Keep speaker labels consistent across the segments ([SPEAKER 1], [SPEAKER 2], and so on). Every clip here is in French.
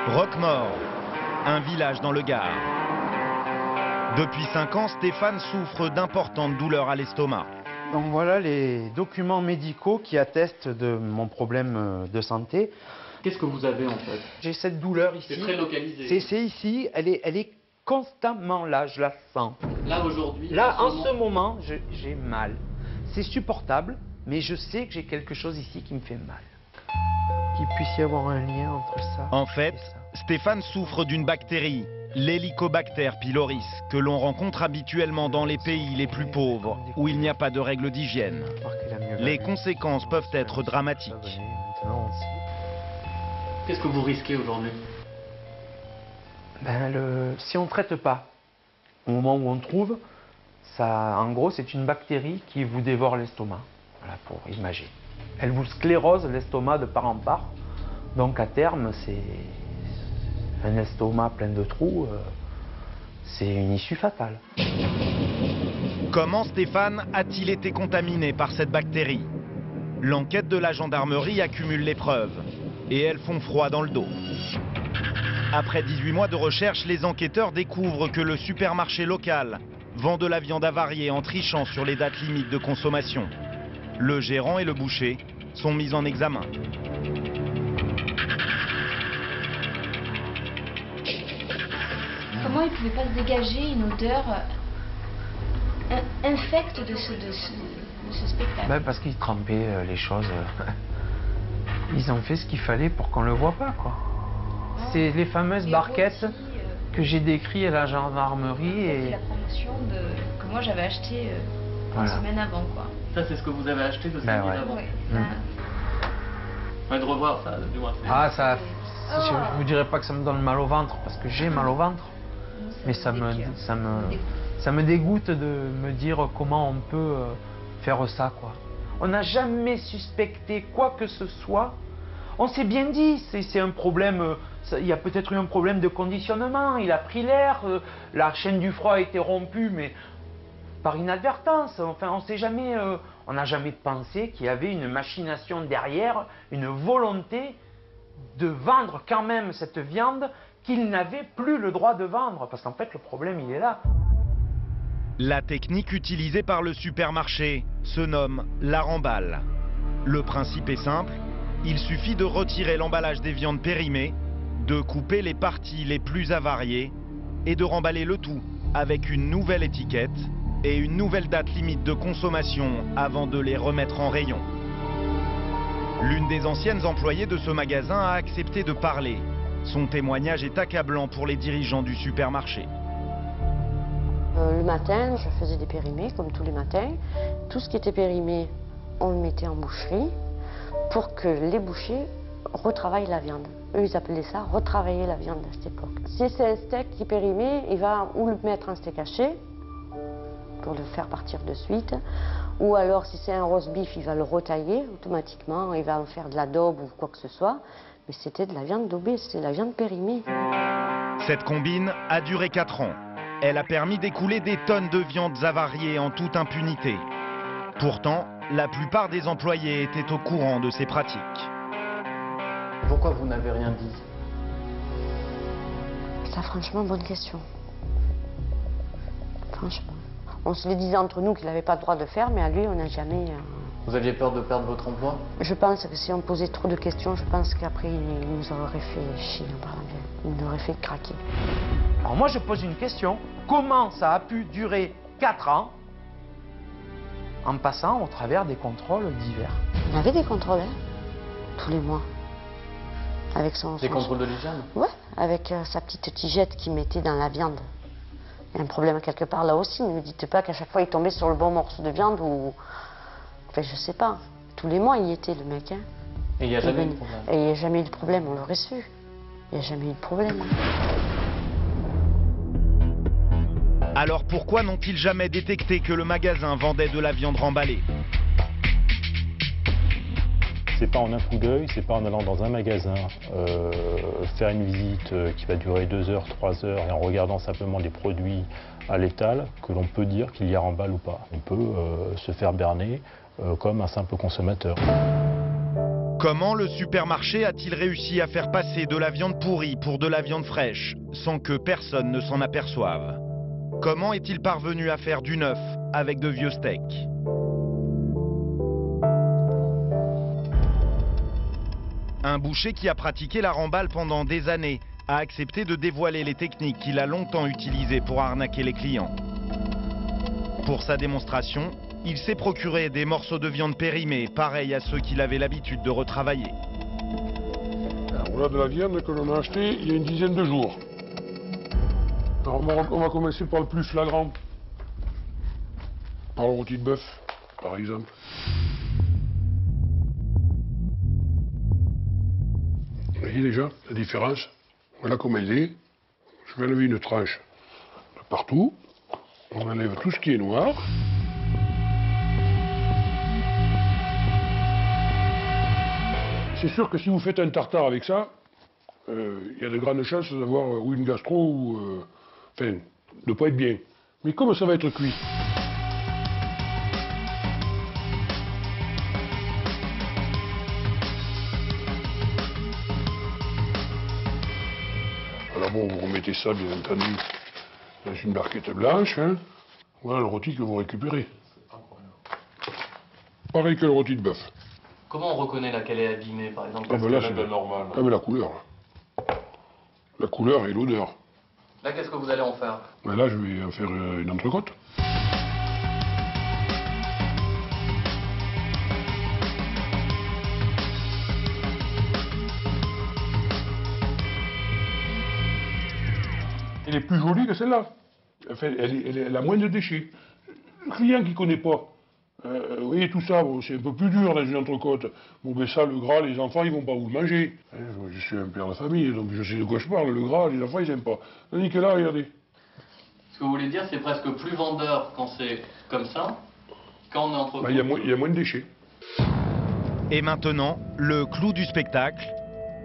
[SPEAKER 1] Roquemort, un village dans le Gard. Depuis 5 ans, Stéphane souffre d'importantes douleurs à l'estomac.
[SPEAKER 2] Donc voilà les documents médicaux qui attestent de mon problème de santé.
[SPEAKER 3] Qu'est-ce que vous avez en fait?
[SPEAKER 2] J'ai cette douleur ici.
[SPEAKER 3] C'est très localisé.
[SPEAKER 2] C'est ici, elle est constamment là, je la sens.
[SPEAKER 3] Là aujourd'hui?
[SPEAKER 2] Là, en ce moment, j'ai mal. C'est supportable, mais je sais que j'ai quelque chose ici qui me fait mal. Qu'il puisse y avoir un lien entre ça.
[SPEAKER 1] En fait,
[SPEAKER 2] et ça.
[SPEAKER 1] Stéphane souffre d'une bactérie, l'Helicobacter pylori, que l'on rencontre habituellement dans les pays les plus pauvres, où il n'y a pas de règles d'hygiène. Les conséquences peuvent être dramatiques.
[SPEAKER 3] Qu'est-ce que vous risquez aujourd'hui?
[SPEAKER 2] Si on ne traite pas, au moment où on trouve, ça, en gros, c'est une bactérie qui vous dévore l'estomac. Voilà, pour imaginer. Elle vous sclérose l'estomac de part en part. Donc à terme, c'est un estomac plein de trous. C'est une issue fatale.
[SPEAKER 1] Comment Stéphane a-t-il été contaminé par cette bactérie? L'enquête de la gendarmerie accumule les preuves et elles font froid dans le dos. Après 18 mois de recherche, les enquêteurs découvrent que le supermarché local vend de la viande avariée en trichant sur les dates limites de consommation. Le gérant et le boucher sont mis en examen.
[SPEAKER 4] Comment il ne pouvait pas se dégager une odeur infecte de ce spectacle?
[SPEAKER 2] Parce qu'ils trempaient les choses. Ils ont fait ce qu'il fallait pour qu'on ne le voit pas, quoi. C'est les fameuses barquettes que j'ai décrites à la gendarmerie.
[SPEAKER 4] C'est la promotion que moi j'avais acheté une semaine avant, quoi.
[SPEAKER 3] Ça, c'est ce que vous avez acheté 2 semaines avant?
[SPEAKER 4] Oui.
[SPEAKER 3] De revoir ça, du moins.
[SPEAKER 2] Je vous dirais pas que ça me donne mal au ventre, parce que j'ai mal au ventre. Mais ça me dégoûte de me dire comment on peut faire ça, quoi. On n'a jamais suspecté quoi que ce soit. On s'est bien dit, c'est un problème, il y a peut-être eu un problème de conditionnement, il a pris l'air, la chaîne du froid a été rompue, mais par inadvertance. Enfin, on n'a jamais pensé qu'il y avait une machination derrière, une volonté de vendre quand même cette viande qu'il n'avait plus le droit de vendre. Parce qu'en fait, le problème, il est là.
[SPEAKER 1] La technique utilisée par le supermarché se nomme la remballe. Le principe est simple, il suffit de retirer l'emballage des viandes périmées, de couper les parties les plus avariées et de remballer le tout avec une nouvelle étiquette et une nouvelle date limite de consommation avant de les remettre en rayon. L'une des anciennes employées de ce magasin a accepté de parler. Son témoignage est accablant pour les dirigeants du supermarché.
[SPEAKER 5] Le matin, je faisais des périmés, comme tous les matins. Tout ce qui était périmé, on le mettait en boucherie pour que les bouchers retravaillent la viande. Eux, ils appelaient ça retravailler la viande à cette époque. Si c'est un steak qui est périmé, il va ou le mettre en steak haché pour le faire partir de suite, ou alors si c'est un roast beef, il va le retailler automatiquement, il va en faire de la daube ou quoi que ce soit. Mais c'était de la viande daubée, c'était de la viande périmée.
[SPEAKER 1] Cette combine a duré 4 ans. Elle a permis d'écouler des tonnes de viandes avariées en toute impunité. Pourtant, la plupart des employés étaient au courant de ces pratiques.
[SPEAKER 3] Pourquoi vous n'avez rien dit?
[SPEAKER 5] Ça, franchement, bonne question. Franchement. On se le disait entre nous qu'il n'avait pas le droit de faire, mais à lui, on n'a jamais...
[SPEAKER 3] Vous aviez peur de perdre votre emploi?
[SPEAKER 5] Je pense que si on posait trop de questions, je pense qu'après, il nous aurait fait chier, il nous aurait fait craquer.
[SPEAKER 2] Alors moi, je pose une question. Comment ça a pu durer 4 ans en passant au travers des contrôles divers?
[SPEAKER 5] Il avait des contrôles, hein, tous les mois. Avec
[SPEAKER 3] Des contrôles de l'hygiène?
[SPEAKER 5] Ouais, avec sa petite tigette qu'il mettait dans la viande. Il y a un problème quelque part là aussi. Ne me dites pas qu'à chaque fois, il tombait sur le bon morceau de viande ou... Enfin, je sais pas. Tous les mois, il y était, le mec. Hein.
[SPEAKER 3] Et il n'y a jamais eu de problème?
[SPEAKER 5] Et il n'y a jamais eu de problème, on l'aurait su. Il n'y a jamais eu de problème.
[SPEAKER 1] Alors pourquoi n'ont-ils jamais détecté que le magasin vendait de la viande remballée?
[SPEAKER 6] C'est pas en un coup d'œil, c'est pas en allant dans un magasin faire une visite qui va durer 2 heures, 3 heures et en regardant simplement les produits à l'étal que l'on peut dire qu'il y a remballe ou pas. On peut se faire berner comme un simple consommateur.
[SPEAKER 1] Comment le supermarché a-t-il réussi à faire passer de la viande pourrie pour de la viande fraîche sans que personne ne s'en aperçoive? Comment est-il parvenu à faire du neuf avec de vieux steaks? Un boucher qui a pratiqué la remballe pendant des années a accepté de dévoiler les techniques qu'il a longtemps utilisées pour arnaquer les clients. Pour sa démonstration, il s'est procuré des morceaux de viande périmés, pareils à ceux qu'il avait l'habitude de retravailler.
[SPEAKER 7] Alors, voilà de la viande que l'on a achetée il y a une dizaine de jours. Alors, on va commencer par le plus flagrant. Par le rôti de bœuf, par exemple. Vous voyez déjà la différence? Voilà comment il est. Je vais enlever une tranche de partout. On enlève tout ce qui est noir. C'est sûr que si vous faites un tartare avec ça, il y a de grandes chances d'avoir ou une gastro ou... enfin, de ne pas être bien. Mais comme ça va être cuit. Alors bon, vous remettez ça, bien entendu, dans une barquette blanche. Hein. Voilà le rôti que vous récupérez. Pareil que le rôti de bœuf.
[SPEAKER 3] Comment on reconnaît laquelle est abîmée, par exemple?
[SPEAKER 7] Ah ben là, c'est normal. Ah mais la couleur. La couleur et l'odeur.
[SPEAKER 3] Là, qu'est-ce que vous allez en faire?
[SPEAKER 7] Ben là, je vais en faire une entrecôte. Elle est plus jolie que celle-là. Enfin, elle a moins de déchets. Le client qui ne connaît pas, vous voyez tout ça, bon, c'est un peu plus dur dans une entrecôte. Bon, ben ça, le gras, les enfants, ils vont pas vous le manger. Je suis un père de famille, donc je sais de quoi je parle. Le gras, les enfants, ils n'aiment pas. Tandis que là, regardez.
[SPEAKER 3] Ce que vous voulez dire, c'est presque plus vendeur quand c'est comme ça, quand on est entrecôte.
[SPEAKER 7] Ben, il y a moins de déchets.
[SPEAKER 1] Et maintenant, le clou du spectacle,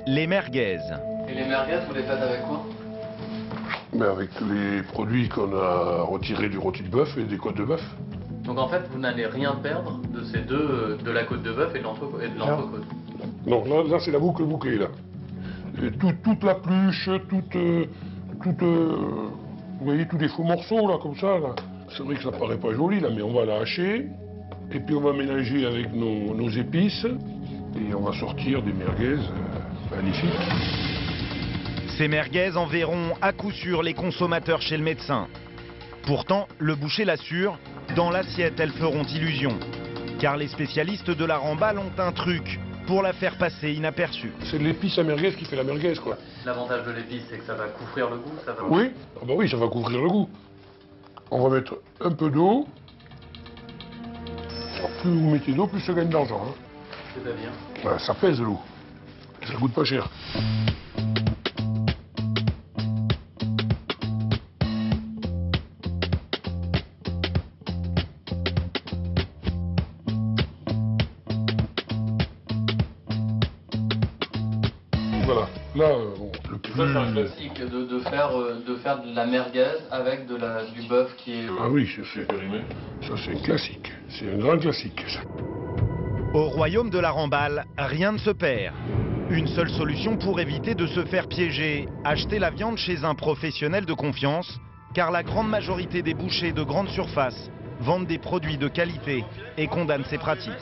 [SPEAKER 1] les merguez.
[SPEAKER 3] Et les merguez, vous les faites avec quoi?
[SPEAKER 7] Ben, avec tous les produits qu'on a retirés du rôti de bœuf et des côtes de bœuf.
[SPEAKER 3] Donc en fait, vous n'allez rien perdre de ces deux, de la côte de bœuf et de l'entrecôte.
[SPEAKER 7] Non, là c'est la boucle bouclée, là. Et toute la pluche, vous voyez, tous les faux morceaux, là, comme ça, là. C'est vrai que ça paraît pas joli, là, mais on va la hacher. Et puis on va mélanger avec nos épices. Et on va sortir des merguez magnifiques.
[SPEAKER 1] Ces merguez enverront à coup sûr les consommateurs chez le médecin. Pourtant, le boucher l'assure, dans l'assiette, elles feront illusion. Car les spécialistes de la remballe ont un truc pour la faire passer inaperçue.
[SPEAKER 7] C'est l'épice à merguez qui fait la merguez, quoi.
[SPEAKER 3] L'avantage de l'épice, c'est que ça va couvrir le goût, ça va...
[SPEAKER 7] Oui, ah bah oui, ça va couvrir le goût. On va mettre un peu d'eau. Alors, plus vous mettez d'eau, plus ça gagne d'argent. Hein.
[SPEAKER 3] C'est-à-dire?
[SPEAKER 7] Ben, ça pèse l'eau. Ça coûte pas cher. Voilà, là, bon, le plus...
[SPEAKER 3] Ça, c'est un classique de faire de la merguez avec du bœuf qui est...
[SPEAKER 7] Ah oui, ça c'est un classique. C'est un grand classique, ça.
[SPEAKER 1] Au royaume de la remballe, rien ne se perd. Une seule solution pour éviter de se faire piéger, acheter la viande chez un professionnel de confiance, car la grande majorité des bouchers de grande surface vendent des produits de qualité et condamnent ces pratiques.